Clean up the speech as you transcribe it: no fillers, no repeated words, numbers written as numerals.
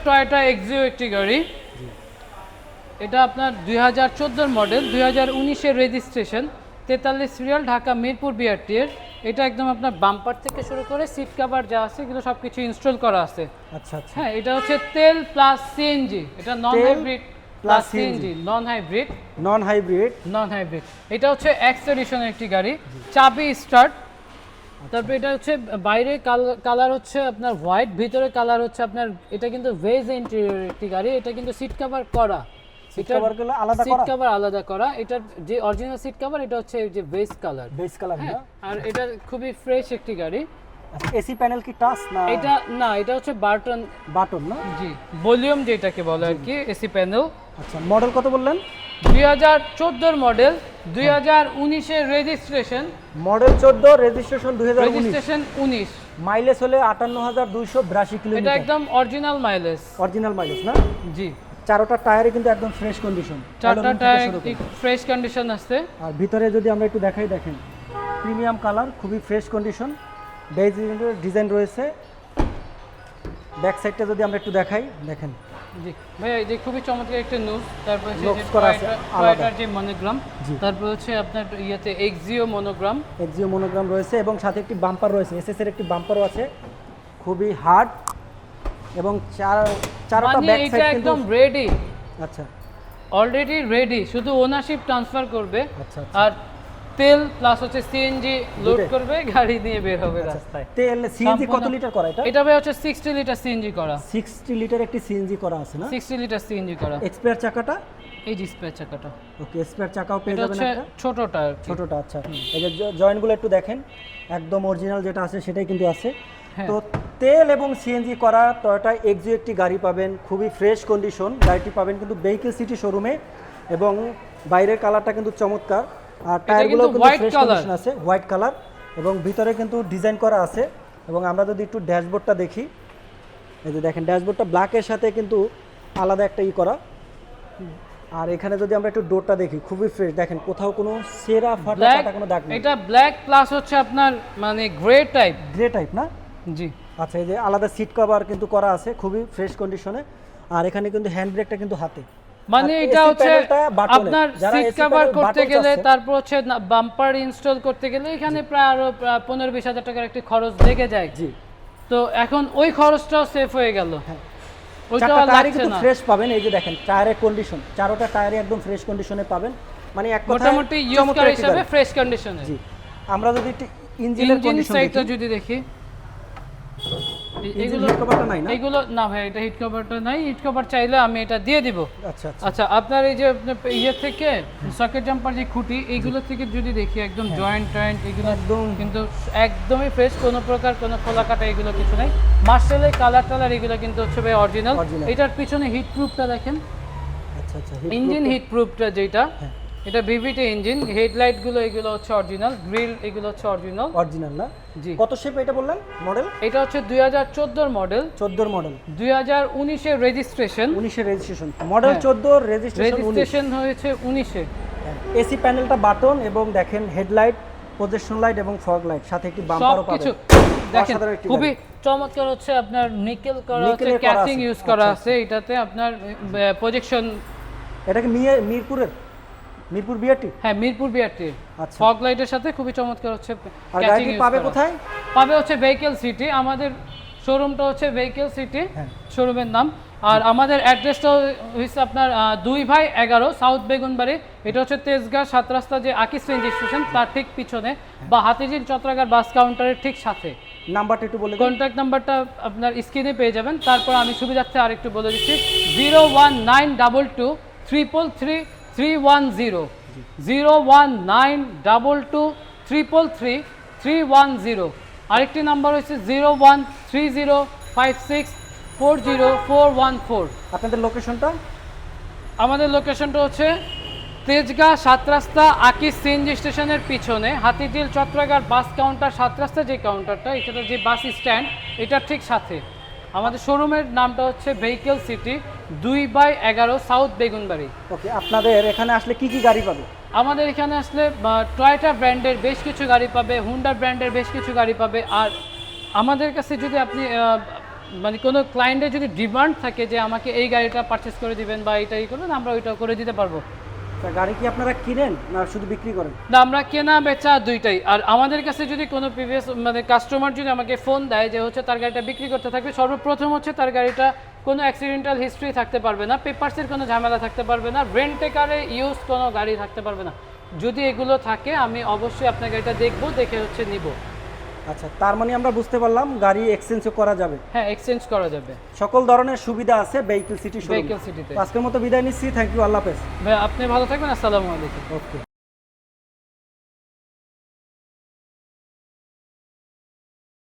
Toyota Axio একটি গাড়ি। এটা আপনার 2014 মডেল, 2019-এর registration, 43 serial, Dhaka Mirpur BRT এর। এটা একদম আপনার বাম্পার থেকে শুরু করে সিট কভার যা আছে এগুলো সব কিছু ইনস্টল করা আছে। আচ্ছা আচ্ছা। হ্যাঁ, এটা হচ্ছে তেল প্লাস সিএনজি, এটা non hybrid plus CNG, non hybrid. এটা হচ্ছে এক্স এডিশনের একটি গাড়ি, চাবি স্টার্ট। তারপর এটা হচ্ছে বাইরে কালার হচ্ছে আপনার হোয়াইট, ভিতরে কালার হচ্ছে আপনার, এটা কিন্তু ভেজ ইন্টেরিয়র একটি গাড়ি। এটা কিন্তু সিট কভার করা, সিট কভার আলাদা করা। এটার যে অরিজিনাল সিট কভার এটা হচ্ছে যে বেজ কালার। আর এটা খুবই ফ্রেশ একটি গাড়ি। এসি প্যানেল কি টাচ না? এটা না, এটা হচ্ছে বাটন না? জি, ভলিউম যেটাকে বলে আর কি, এসি প্যানেল। আচ্ছা, মডেল কত বললেন? 2014 মডেল, 2019-এর রেজিস্ট্রেশন। Model 14, registration 2019। মাইলেজ হলে 58,282 কিলোমিটার। এটা একদম অরিজিনাল মাইলেজ না? জি। চারটা টায়ারে কিন্তু একদম ফ্রেশ কন্ডিশন, চারটা টায়ার ফ্রেশ কন্ডিশন আছে। আর ভিতরে যদি আমরা একটু দেখাই, দেখেন প্রিমিয়াম কালার, খুবই ফ্রেশ কন্ডিশন, বেজ ডিজাইন রয়েছে। ব্যাক সাইডটা যদি আমরা একটু দেখাই, দেখেন জি ভাই, এই যে খুবই চমৎকার একটা নিউজ। তারপর টয়োটার যে মনোগ্রাম, তারপর হচ্ছে আপনার ইয়াতে এক্সিও মনোগ্রাম রয়েছে, এবং সাথে একটি বাম্পার রয়েছে, এসএস এর একটি বাম্পারও আছে, খুবই হার্ড। এবং চারটা ব্যাক সাইড কিন্তু একদম রেডি। আচ্ছা, অলরেডি রেডি, শুধু ওনারশিপ ট্রান্সফার করবে। আচ্ছা। আর তেল প্লাস হচ্ছে সিএনজি লোড করবে, গাড়ি নিয়ে বের হবে রাস্তায়। তেল সিএনজি কত লিটার করা এটা? এটা ভাই হচ্ছে 60 লিটার সিএনজি করা। 60 লিটার একটি সিএনজি করা আছে না? 60 লিটার সিএনজি করা। এক্সপায়ার চাকাটা? এই যে স্পেয়ার চাকাটা। ওকে, স্পেয়ার চাকাও পেয়ে যাবেন একটা। ছোটটা। আচ্ছা। এই যে জয়েন্টগুলো একটু দেখেন, একদম অরিজিনাল যেটা আছে সেটাই কিন্তু আছে। তো তেল এবং সিএনজি করা টয়োটা এক্সিও একটি গাড়ি পাবেন, খুবই ফ্রেশ কন্ডিশন। গাড়িটি পাবেন কিন্তু ভেহিকল সিটি শোরুমে, এবং বাইরের কালারটা কিন্তু চমৎকার। আর টায়ারগুলো কিন্তু ফ্রেশ কন্ডিশন আছে, হোয়াইট কালার, এবং ভিতরে কিন্তু ডিজাইন করা আছে। এবং আমরা যদি একটু ড্যাশবোর্ডটা দেখি, এই যে দেখেন ড্যাশবোর্ডটা ব্ল্যাকের সাথে কিন্তু আলাদা একটা করা। আর এখানে যদি আমরা একটু ডোরটা দেখি, খুবই ফ্রেশ, দেখেন কোথাও কোনো সেরা ফাটা কাটা কোনো দাগ নেই। এটা ব্ল্যাক প্লাস হচ্ছে আপনার মানে গ্রে টাইপ না? জি। আচ্ছা, এই যে আলাদা সিট কভার কিন্তু করা আছে, খুবই ফ্রেশ কন্ডিশনে। আর এখানে কিন্তু হ্যান্ড ব্রেকটা কিন্তু হাতে, মানে এটা হচ্ছে আপনার সিট কভার করতে গেলে, তারপর হচ্ছে বাম্পার ইনস্টল করতে গেলে এখানে প্রায় আরো 15-20 হাজার টাকার একটা খরচ লেগে যায়। জি। তো এখন ওই খরচটাও সেভ হয়ে গেল। চারটা টায়ারই কিন্তু ফ্রেশ পাবেন। এই যে দেখেন টায়ারের কন্ডিশন, চারটা টায়ারই একদম ফ্রেশ কন্ডিশনে পাবেন, মানে এক কথায় মোটামুটি ইউজ করা হিসাবে ফ্রেশ কন্ডিশনে। জি। আমরা যদি ইঞ্জিনের কন্ডিশন সাইডটা যদি দেখি, এগুলো হিট কভারটা নাই না? এগুলো না ভাই, এটা হিট কভারটা নাই। হিট কভার চাইলে আমি এটা দিয়ে দিব। আচ্ছা, আপনার এই যে ইয়ে থেকে সকেট জাম্পার যে খুঁটি, এইগুলো থেকে যদি দেখি, একদম জয়েন্ট এগুলো একদম কিন্তু একদমই ফ্রেশ, কোনো প্রকার কোনো খোলা কাটা এগুলো কিছু নাই। মার্শালের কালার এগুলো কিন্তু হচ্ছে ভাই অরিজিনাল। এটার পিছনে হিট প্রুফটা দেখেন। আচ্ছা, ইঞ্জিন হিট প্রুফটা যেটা, এটা ভিভিটি ইঞ্জিন। হেডলাইট গুলো এগুলো হচ্ছে অরিজিনাল, গ্রিল এগুলো হচ্ছে অরিজিনাল না? জি। কত শেপ এটা বললেন মডেল? এটা হচ্ছে 2014 মডেল। 2019-এর রেজিস্ট্রেশন। মডেল 14, রেজিস্ট্রেশন হয়েছে 19-এ। এসি প্যানেলটা বাটন, এবং দেখেন হেডলাইট, প্রজেকশন লাইট এবং ফগ লাইট, সাথে একটি বাম্পারও পাবেন। দেখেন খুবই চমৎকার হচ্ছে আপনার নিকেল করা আছে, ক্যাসিং ইউজ করা আছে এটাতে। আপনার প্রজেকশন, এটা কি মিরপুর বিআরটি? হ্যাঁ, মিরপুর বিআরটি। আচ্ছা, ফগ লাইটের সাথে খুবই চমৎকার হচ্ছে। আর গাড়িটি পাবে কোথায়? পাবে হচ্ছে ভেহিকল সিটি। আমাদের শোরুমটা হচ্ছে ভেহিকল সিটি, শোরুমের নাম। আর আমাদের অ্যাড্রেসটা হচ্ছে আপনার 2 ভাই 11 সাউথ বেগুনবাড়ি। এটা হচ্ছে তেজগাঁ 7 রাস্তা যে আকিস রেঞ্জ স্টেশন, তার ঠিক পিছনে, বা হাতিঝিল চত্রাগার বাস কাউন্টারের ঠিক সাথে। নাম্বারটা একটু বলে দিন। কন্ট্যাক্ট নাম্বারটা আপনার স্ক্রিনে পেয়ে যাবেন। তারপর আমি সুবিধার্থে আরেকটু বলে দিচ্ছি, 01922 333 310, 01922 333 310। আরেকটি নাম্বার হচ্ছে 01305640 আপনাদের লোকেশনটা? আমাদের লোকেশনটা হচ্ছে তেজগাঁ 7 রাস্তা আকিস সিএনজি স্টেশনের পিছনে, হাতিঝিল চত্রাগার বাস কাউন্টার 7 রাস্তা যে কাউন্টারটা, এটা যে বাস স্ট্যান্ড, এটার ঠিক সাথে। আমাদের শোরুমের নামটা হচ্ছে ভেহিকল সিটি, 2/11 সাউথ বেগুনবাড়ি। ওকে, আপনাদের এখানে আসলে কি গাড়ি পাবে? আমাদের এখানে আসলে টয়োটা ব্র্যান্ডের বেশ কিছু গাড়ি পাবে, হুন্ডা ব্র্যান্ডের বেশ কিছু গাড়ি পাবে। আর আমাদের কাছে যদি আপনি মানে কোনো ক্লায়েন্টের যদি ডিমান্ড থাকে যে আমাকে এই গাড়িটা পারচেস করে দিবেন বা এটাই করবেন, আমরা ওইটা করে দিতে পারবো। তা গাড়ি কি আপনারা কিনেন না শুধু বিক্রি করেন? না, আমরা কেনা বেচা দুইটাই। আর আমাদের কাছে যদি কোনো প্রিভিয়াস মানে কাস্টমার যদি আমাকে ফোন দেয় যে হচ্ছে তার গাড়িটা বিক্রি করতে থাকবে, সর্বপ্রথম হচ্ছে তার গাড়িটা কোনো অ্যাক্সিডেন্টাল হিস্ট্রি থাকতে পারবে না, পেপারসের কোনো ঝামেলা থাকতে পারবে না, রেন্টে কারে ইউজ কোনো গাড়ি থাকতে পারবে না। যদি এগুলো থাকে আমি অবশ্যই আপনার গাড়িটা দেখবো, দেখে হচ্ছে নিব। আচ্ছা, তার মানে আমরা বুঝতে পারলাম গাড়ি এক্সচেঞ্জও করা যাবে, হ্যাঁ এক্সচেঞ্জ করা যাবে, সকল ধরনের সুবিধা আছে ভেহিকল সিটি শোরুমে। ভেহিকল সিটিতে। আজকের মতো বিদায় নিচ্ছি, থ্যাংক ইউ, আল্লাহ হাফেজ। ভাই আপনি ভালো থাকবেন, আসসালামু আলাইকুম। ওকে।